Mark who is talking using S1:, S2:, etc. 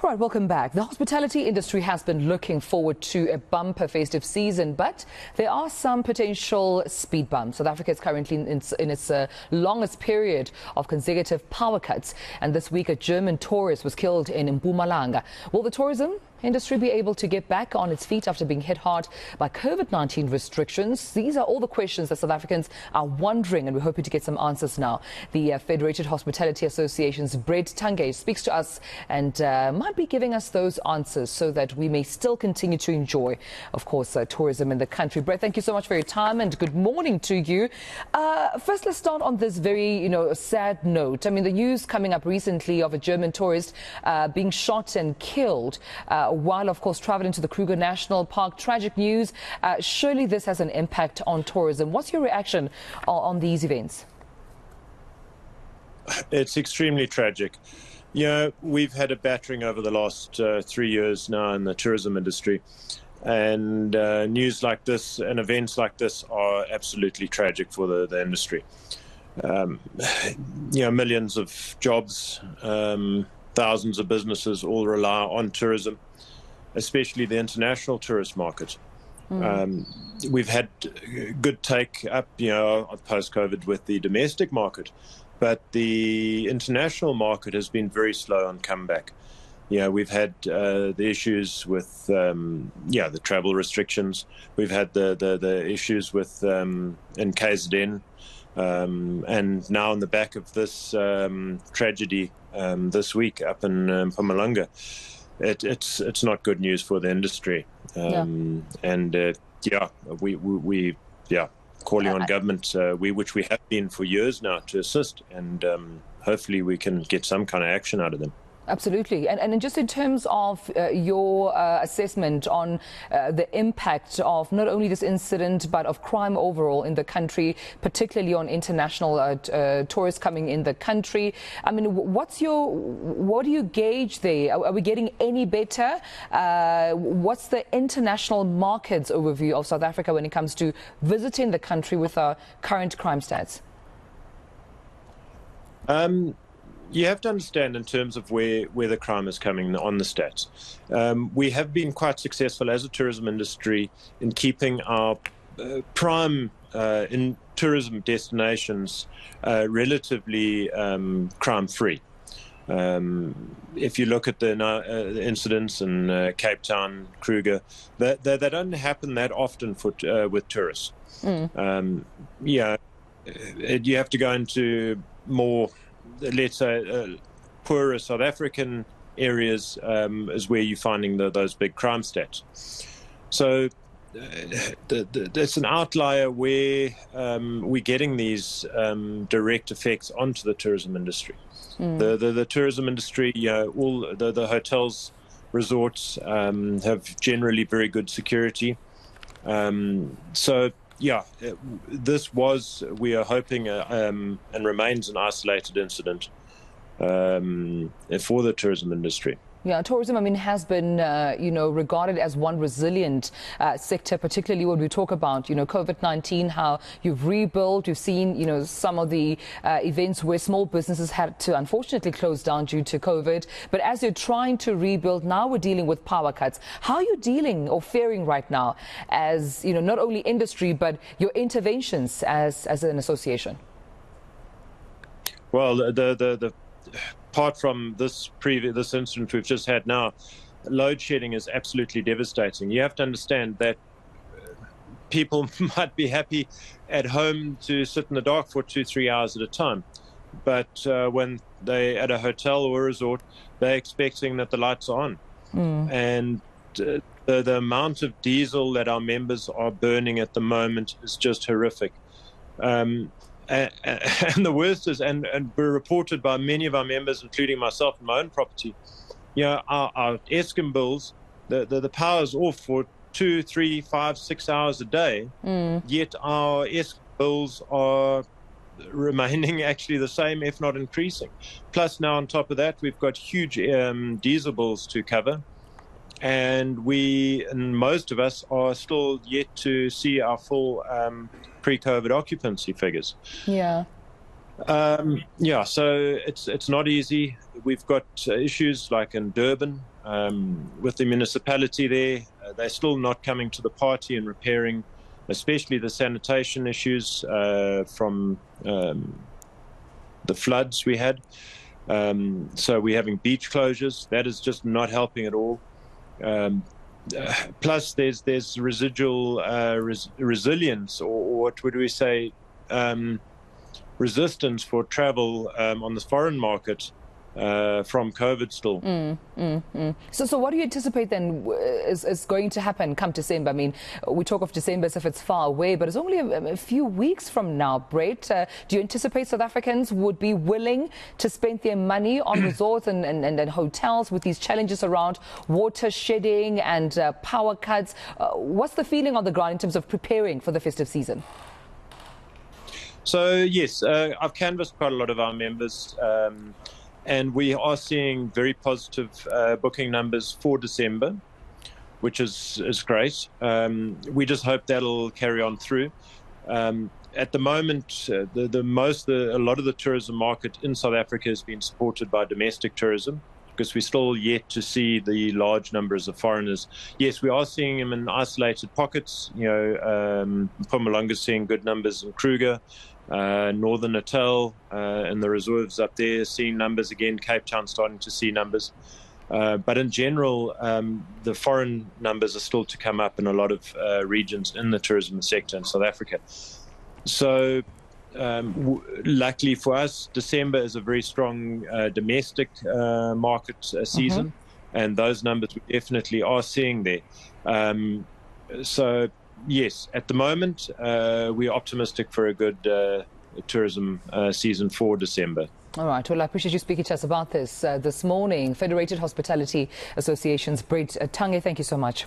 S1: All right, welcome back. The hospitality industry has been looking forward to a bumper festive season, but there are some potential speed bumps. South Africa is currently in its longest period of consecutive power cuts, and this week a German tourist was killed in Mpumalanga. Will the tourism industry be able to get back on its feet after being hit hard by Covid-19 restrictions? These are all the questions that South Africans are wondering, and we're hoping to get some answers now. The Federated Hospitality Association's Tungay speaks to us and might be giving us those answers so that we may still continue to enjoy, of course, tourism in the country. Brett, thank you so much for your time and good morning to you. First, let's start on this very, sad note. I mean, the news coming up recently of a German tourist being shot and killed while, of course, traveling to the Kruger National Park. Tragic news. Surely this has an impact on tourism. What's your reaction on these events?
S2: It's extremely tragic. We've had a battering over the last 3 years now in the tourism industry, and news like this and events like this are absolutely tragic for the industry. Millions of jobs, thousands of businesses all rely on tourism, especially the international tourist market. We've had good take up, post-COVID with the domestic market, but the international market has been very slow on comeback. We've had the issues with, the travel restrictions. We've had the issues with in KZN, and now on the back of this tragedy this week up in Mpumalanga. It's not good news for the industry, and we calling on government, which we have been for years now, to assist, and hopefully we can get some kind of action out of them.
S1: Absolutely. And just in terms of your assessment on the impact of not only this incident, but of crime overall in the country, particularly on international tourists coming in the country. I mean, what do you gauge there? Are we getting any better? What's the international markets overview of South Africa when it comes to visiting the country with our current crime stats?
S2: You have to understand in terms of where the crime is coming on the stats. We have been quite successful as a tourism industry in keeping our prime in tourism destinations relatively crime-free. If you look at the incidents in Cape Town, Kruger, they don't happen that often with tourists. You have to go into more, let's say, poorer South African areas is where you're finding those big crime stats. So there's an outlier where we're getting these direct effects onto the tourism industry. The tourism industry, all the hotels, resorts have generally very good security. We are hoping, and remains an isolated incident for the tourism industry.
S1: Yeah, tourism, I mean, has been, regarded as one resilient sector, particularly when we talk about, COVID-19, how you've rebuilt. You've seen, some of the events where small businesses had to unfortunately close down due to COVID. But as you're trying to rebuild, now we're dealing with power cuts. How are you dealing or faring right now as, not only industry, but your interventions as an association?
S2: Well, apart from this incident we've just had now, load shedding is absolutely devastating. You have to understand that people might be happy at home to sit in the dark for 2-3 hours at a time, but when they're at a hotel or a resort, they're expecting that the lights are on. And the amount of diesel that our members are burning at the moment is just horrific. And the worst is, and were reported by many of our members, including myself and my own property, our Eskom bills, the power's off for 2, 3, 5, 6 hours a day, yet our Eskom bills are remaining actually the same, if not increasing. Plus now on top of that, we've got huge diesel bills to cover. And most of us are still yet to see our full pre-COVID occupancy figures.
S1: Yeah.
S2: Yeah, so it's not easy. We've got issues like in Durban with the municipality there. They're still not coming to the party and repairing, especially the sanitation issues from the floods we had. So we're having beach closures. That is just not helping at all. Plus, there's residual resilience, or what would we say? Resistance for travel on the foreign market from COVID still.
S1: So what do you anticipate then is going to happen come December? I mean, we talk of December as if it's far away, but it's only a few weeks from now, Brett. Do you anticipate South Africans would be willing to spend their money on resorts and hotels with these challenges around water shedding and power cuts? What's the feeling on the ground in terms of preparing for the festive season?
S2: So, yes, I've canvassed quite a lot of our members, and we are seeing very positive booking numbers for December, which is great. We just hope that'll carry on through. At the moment, a lot of the tourism market in South Africa has been supported by domestic tourism, because we're still yet to see the large numbers of foreigners. Yes, we are seeing them in isolated pockets. Mpumalanga seeing good numbers in Kruger, Northern Natal and the reserves up there seeing numbers again. Cape Town starting to see numbers. But in general, the foreign numbers are still to come up in a lot of regions in the tourism sector in South Africa. So luckily for us, December is a very strong domestic market season, and those numbers we definitely are seeing there. So yes, at the moment we're optimistic for a good tourism season for December.
S1: All right. Well, I appreciate you speaking to us about this this morning. Federated Hospitality Association's Tungay, thank you so much.